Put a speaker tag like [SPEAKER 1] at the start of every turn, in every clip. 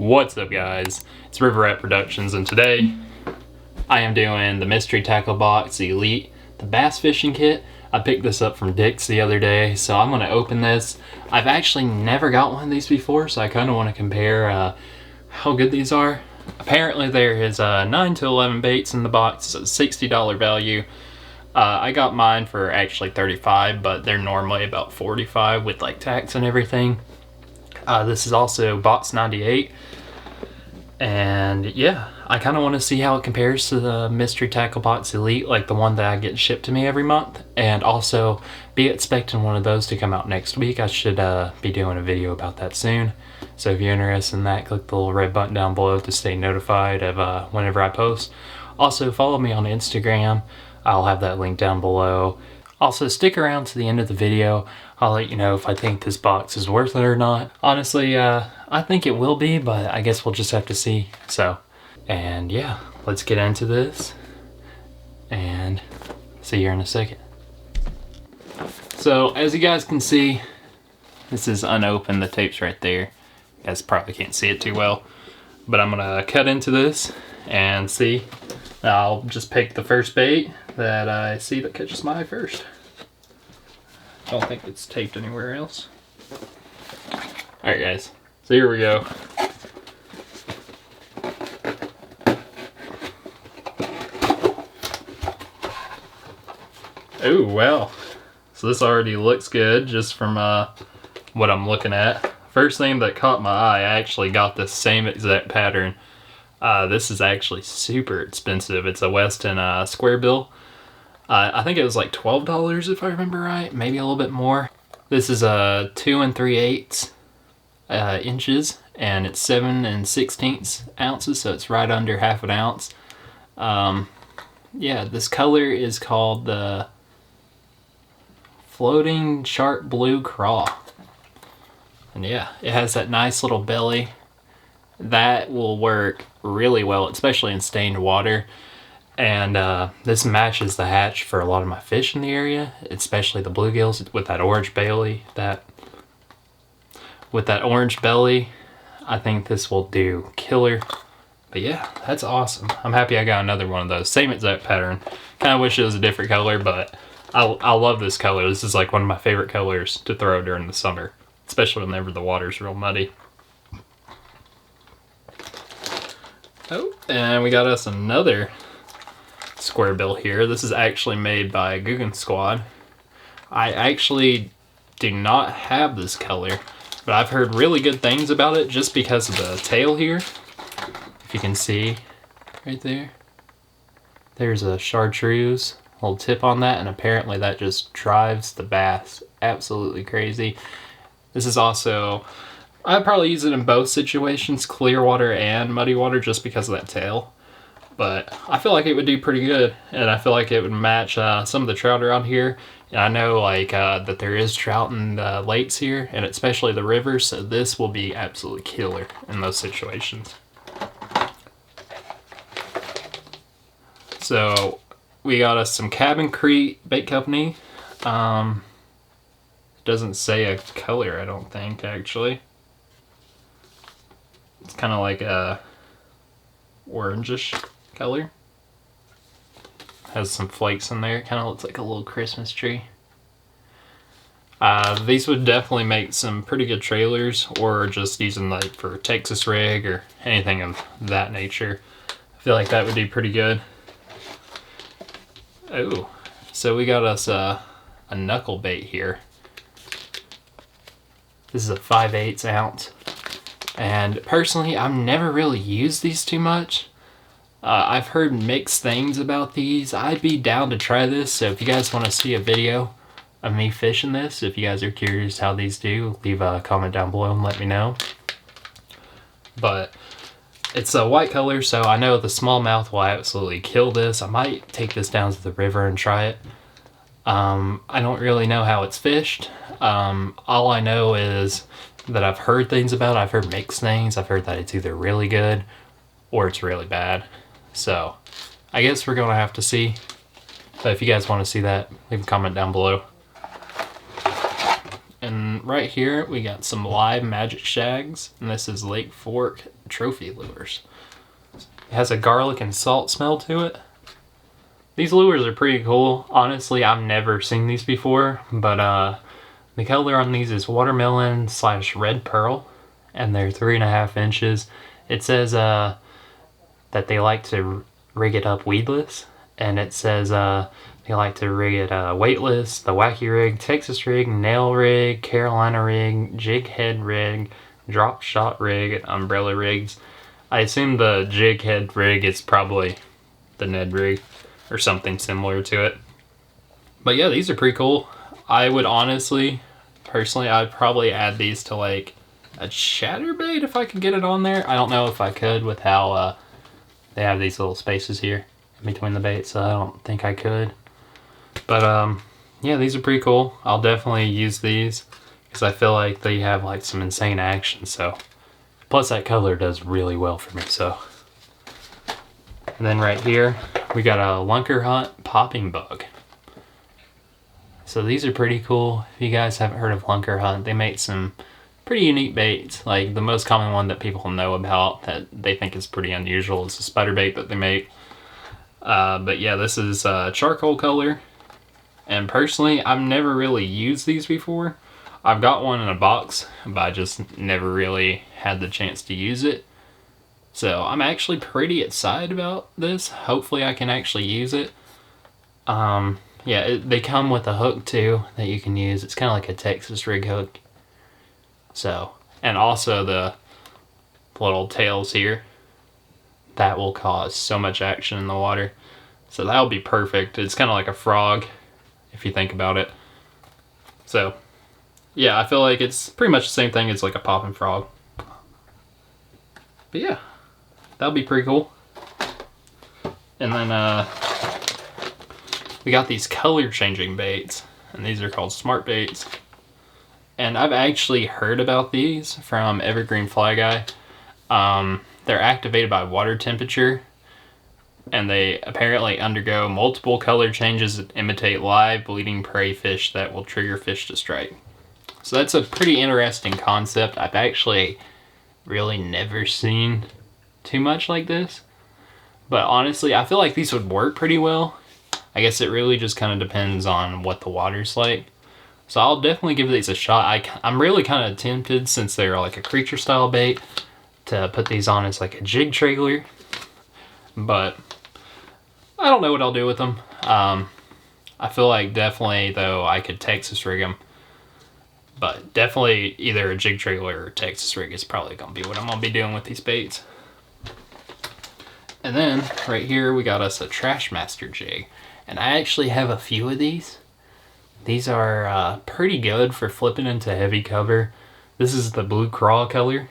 [SPEAKER 1] What's up, guys? It's River Rat Productions, and today I am doing the Mystery Tackle Box Elite, the bass fishing kit. I picked this up from Dick's the other day, so I'm going to open this. I've actually never got one of these before, so I kind of want to compare how good these are. Apparently there is 9 to 11 baits in the box. It's a $60 value. I got mine for actually $35, but they're normally about $45 with like tax and everything. This is also box 98, and yeah, I kind of want to see how it compares to the Mystery Tackle Box Elite, like the one that I get shipped to me every month, and also be expecting one of those to come out next week. I should be doing a video about that soon, so if you're interested in that, click the little red button down below to stay notified of whenever I post. Also, follow me on Instagram. I'll have that link down below. Also, stick around to the end of the video. I'll let you know if I think this box is worth it or not. Honestly, I think it will be, but I guess we'll just have to see. So, and yeah, let's get into this and see you in a second. So, as you guys can see, this is unopened. The tape's right there. You guys probably can't see it too well, but I'm gonna cut into this and see. I'll just pick the first bait that I see that catches my eye first. Don't think it's taped anywhere else. Alright guys, so here we go. Oh wow, so this already looks good just from what I'm looking at. First thing that caught my eye, I actually got this same exact pattern. This is actually super expensive. It's a Weston square bill. I think it was like $12 if I remember right, maybe a little bit more. This is 2 3/8 inches, and it's 7 16 ounces, so it's right under half an ounce. Yeah, this color is called the Floating Sharp Blue Craw. And yeah, it has that nice little belly. That will work really well, especially in stained water. And this matches the hatch for a lot of my fish in the area, especially the bluegills with that orange belly. With that orange belly, I think this will do killer. But yeah, that's awesome. I'm happy I got another one of those. Same exact pattern. Kind of wish it was a different color, but I love this color. This is like one of my favorite colors to throw during the summer, especially whenever the water's real muddy. Oh, and we got us another square bill here. This is actually made by Guggen Squad. I actually do not have this color, but I've heard really good things about it just because of the tail here. If you can see right there, there's a chartreuse little tip on that, and apparently that just drives the bass absolutely crazy. This is also, I'd probably use it in both situations, clear water and muddy water, just because of that tail. But I feel like it would do pretty good, and I feel like it would match some of the trout around here. And I know like that there is trout in the lakes here, and especially the rivers, so this will be absolutely killer in those situations. So we got us some Cabin Creek Bait Company. Doesn't say a color, I don't think, actually. It's kind of like a orangish color. Has some flakes in there. It kind of looks like a little Christmas tree. These would definitely make some pretty good trailers, or just using like for Texas rig or anything of that nature. I feel like that would do pretty good. Oh, so we got us a knuckle bait here. This is a 5/8 ounce. And personally, I've never really used these too much. I've heard mixed things about these. I'd be down to try this, so if you guys want to see a video of me fishing this, if you guys are curious how these do, leave a comment down below and let me know. But it's a white color, so I know the smallmouth will absolutely kill this. I might take this down to the river and try it. I don't really know how it's fished. All I know is that I've heard things about it. I've heard mixed things. I've heard that it's either really good or it's really bad. So I guess we're gonna have to see. But if you guys want to see that, leave a comment down below. And then right here we got some live magic shags, and this is Lake Fork trophy lures. It has a garlic and salt smell to it. These lures are pretty cool. Honestly, I've never seen these before, but the color on these is watermelon / red pearl, and they're 3.5 inches. It says that they like to rig it up weedless, and it says they like to rig it weightless, the wacky rig, Texas rig, nail rig, Carolina rig, jig head rig, drop shot rig, and umbrella rigs. I assume the jig head rig is probably the Ned rig or something similar to it. But yeah, these are pretty cool. I would honestly, personally, I'd probably add these to like a chatterbait if I could get it on there. I don't know if I could with how they have these little spaces here in between the baits, so I don't think I could. But yeah, these are pretty cool. I'll definitely use these because I feel like they have like some insane action. So plus that color does really well for me. So, and then right here we got a Lunker Hunt popping bug. So these are pretty cool. If you guys haven't heard of Lunker Hunt, they make some pretty unique baits. Like the most common one that people know about that they think is pretty unusual is the spider bait that they make. But yeah, this is charcoal color. And personally, I've never really used these before. I've got one in a box, but I just never really had the chance to use it. So I'm actually pretty excited about this. Hopefully I can actually use it. Yeah, they come with a hook too that you can use. It's kind of like a Texas rig hook. So, and also the little tails here. That will cause so much action in the water. So that'll be perfect. It's kind of like a frog, if you think about it. So, yeah, I feel like it's pretty much the same thing as like a popping frog. But yeah, that'll be pretty cool. And then we got these color changing baits, and these are called smart baits. And I've actually heard about these from Evergreen Fly Guy. They're activated by water temperature, and they apparently undergo multiple color changes that imitate live bleeding prey fish that will trigger fish to strike. So that's a pretty interesting concept. I've actually really never seen too much like this. But honestly, I feel like these would work pretty well. I guess it really just kind of depends on what the water's like. So I'll definitely give these a shot. I'm really kind of tempted, since they're like a creature style bait, to put these on as like a jig trailer. But I don't know what I'll do with them. I feel like definitely, though, I could Texas rig them. But definitely either a jig trailer or Texas rig is probably going to be what I'm going to be doing with these baits. And then right here we got us a Trash Master jig. And I actually have a few of these. These are pretty good for flipping into heavy cover. This is the blue craw color.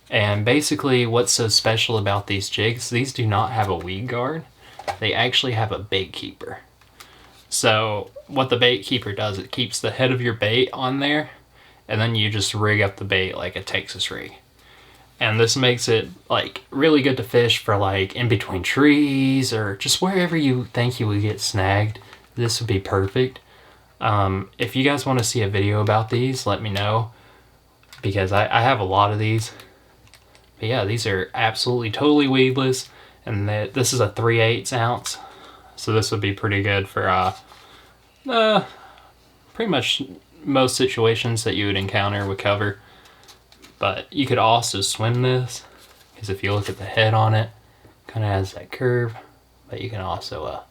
[SPEAKER 1] And basically what's so special about these jigs, these do not have a weed guard. They actually have a bait keeper. So what the bait keeper does, it keeps the head of your bait on there, and then you just rig up the bait like a Texas rig. And this makes it like really good to fish for like in between trees or just wherever you think you would get snagged. This would be perfect. If you guys want to see a video about these, let me know, because I have a lot of these. But yeah, these are absolutely totally weedless, and this is a 3/8 ounce, so this would be pretty good for pretty much most situations that you would encounter with cover. But you could also swim this, because if you look at the head on it, kind of has that curve, but you can also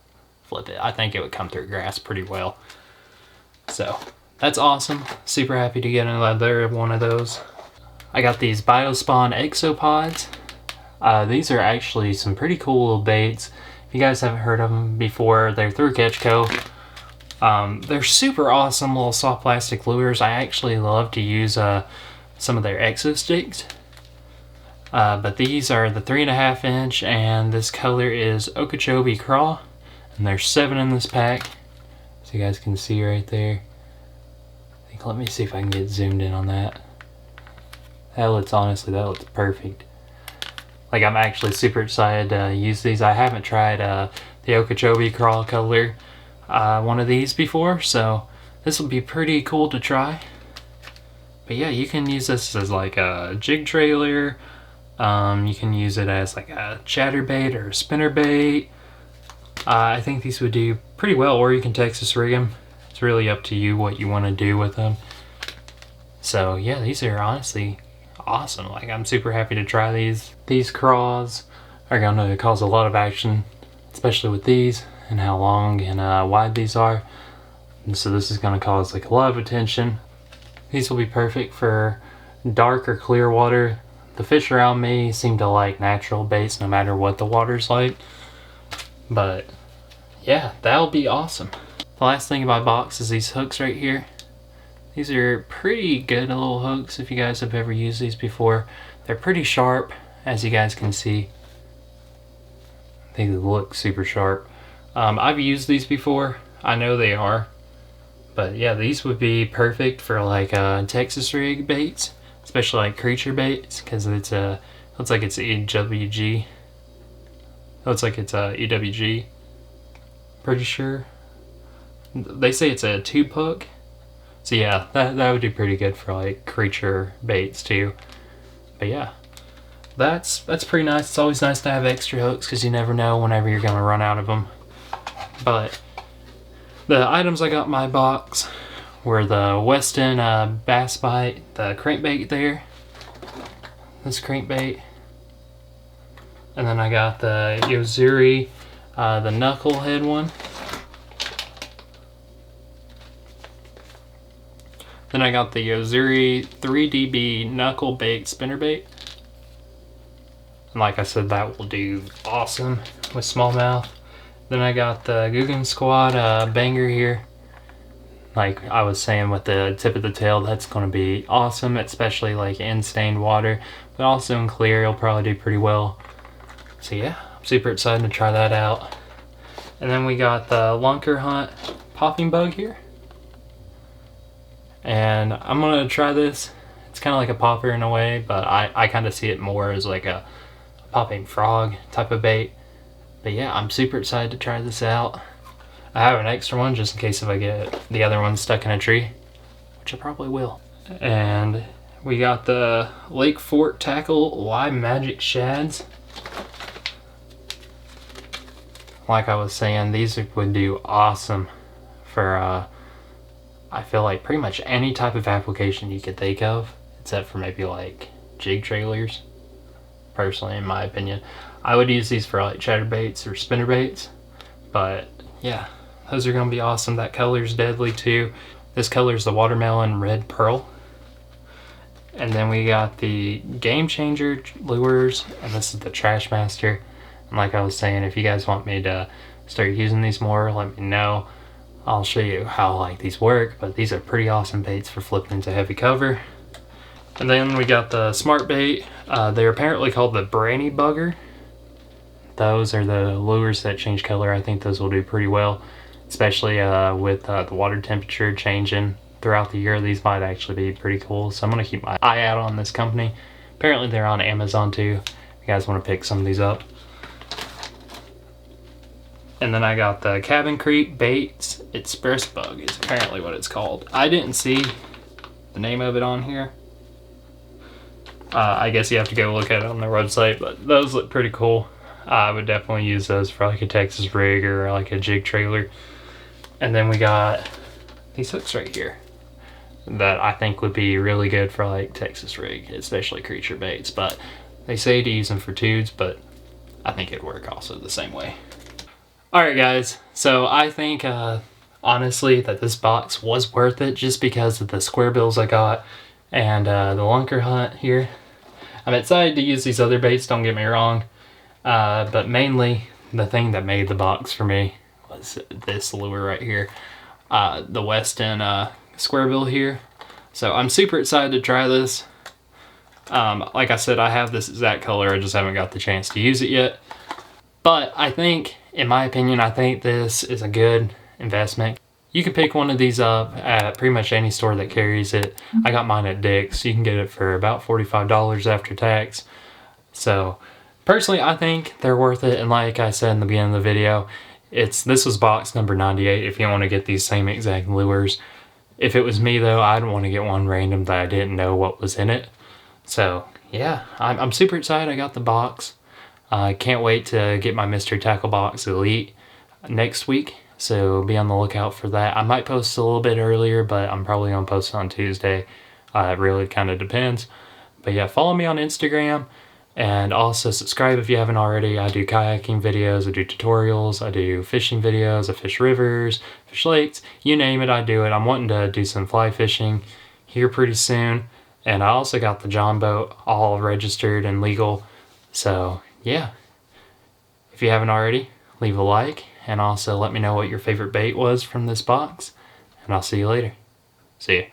[SPEAKER 1] flip it. I think it would come through grass pretty well. So that's awesome. Super happy to get another one of those. I got these Biospawn Exopods. These are actually some pretty cool little baits. If you guys haven't heard of them before, they're through Catchco. They're super awesome little soft plastic lures. I actually love to use some of their exo sticks. But these are the 3.5 inch, and this color is Okeechobee Craw, and there's 7 in this pack, so you guys can see right there. Let me see if I can get zoomed in on that. That looks perfect. Like, I'm actually super excited to use these. I haven't tried the Okeechobee Craw color one of these before, so this will be pretty cool to try. But yeah, you can use this as like a jig trailer. You can use it as like a chatterbait or a spinnerbait. I think these would do pretty well, or you can Texas rig them. It's really up to you what you want to do with them. So yeah, these are honestly awesome. Like, I'm super happy to try these. These craws are gonna cause a lot of action, especially with these and how long and wide these are. And so this is gonna cause like a lot of attention. These will be perfect for dark or clear water. The fish around me seem to like natural baits no matter what the water's like. But yeah, that'll be awesome. The last thing in my box is these hooks right here. These are pretty good little hooks if you guys have ever used these before. They're pretty sharp, as you guys can see. They look super sharp. I've used these before. I know they are. But yeah, these would be perfect for like Texas rig baits, especially like creature baits, because it's looks like it's EWG. Looks like it's EWG. Pretty sure. They say it's a tube hook. So yeah, that would do pretty good for like creature baits too. But yeah, that's pretty nice. It's always nice to have extra hooks because you never know whenever you're gonna run out of them. But the items I got in my box were the Weston bass bite, the crankbait there, this crankbait, and then I got the Yozuri, the knucklehead one. Then I got the Yozuri 3DB knuckle bait spinnerbait. And like I said, that will do awesome with smallmouth. Then I got the Guggen Squad banger here. Like I was saying with the tip of the tail, that's going to be awesome, especially like in stained water. But also in clear, it'll probably do pretty well. So yeah, I'm super excited to try that out. And then we got the Lunker Hunt popping bug here. And I'm gonna try this. It's kind of like a popper in a way, but I kind of see it more as like a popping frog type of bait. But yeah, I'm super excited to try this out. I have an extra one just in case if I get the other one stuck in a tree, which I probably will. And we got the Lake Fort Tackle Live Magic Shads. Like I was saying, these would do awesome for I feel like pretty much any type of application you could think of, except for maybe like jig trailers. Personally, in my opinion, I would use these for like chatterbaits or spinnerbaits. But yeah, those are gonna be awesome. That color's deadly too. This color is the watermelon red pearl. And then we got the Game Changer lures, and this is the Trash Master. And like I was saying, if you guys want me to start using these more, let me know. I'll show you how like these work, but these are pretty awesome baits for flipping into heavy cover. And then we got the Smart Bait. They're apparently called the Branny Bugger. Those are the lures that change color. I think those will do pretty well, especially with the water temperature changing throughout the year. These might actually be pretty cool. So I'm gonna keep my eye out on this company. Apparently they're on Amazon too, if you guys want to pick some of these up. And then I got the Cabin Creek Baits Express Bug is apparently what it's called. I didn't see the name of it on here. I guess you have to go look at it on their website, but those look pretty cool. I would definitely use those for like a Texas rig or like a jig trailer. And then we got these hooks right here that I think would be really good for like Texas rig, especially creature baits. But they say to use them for tudes, but I think it'd work also the same way. Alright guys, so I think honestly that this box was worth it just because of the square bills I got and the Lunker Hunt here. I'm excited to use these other baits, don't get me wrong, but mainly the thing that made the box for me was this lure right here, the Weston square bill here. So I'm super excited to try this. Like I said, I have this exact color, I just haven't got the chance to use it yet. But I think, in my opinion, I think this is a good investment. You can pick one of these up at pretty much any store that carries it. I got mine at Dick's. You can get it for about $45 after tax. So, personally, I think they're worth it. And like I said in the beginning of the video, this was box number 98 if you want to get these same exact lures. If it was me though, I'd want to get one random that I didn't know what was in it. So yeah, I'm super excited I got the box. I can't wait to get my Mystery Tackle Box Elite next week, so be on the lookout for that. I might post a little bit earlier, but I'm probably going to post on Tuesday. It really kind of depends. But yeah, follow me on Instagram, and also subscribe if you haven't already. I do kayaking videos, I do tutorials, I do fishing videos, I fish rivers, fish lakes, you name it, I do it. I'm wanting to do some fly fishing here pretty soon. And I also got the John boat all registered and legal. So yeah, if you haven't already, leave a like, and also let me know what your favorite bait was from this box, and I'll see you later. See ya.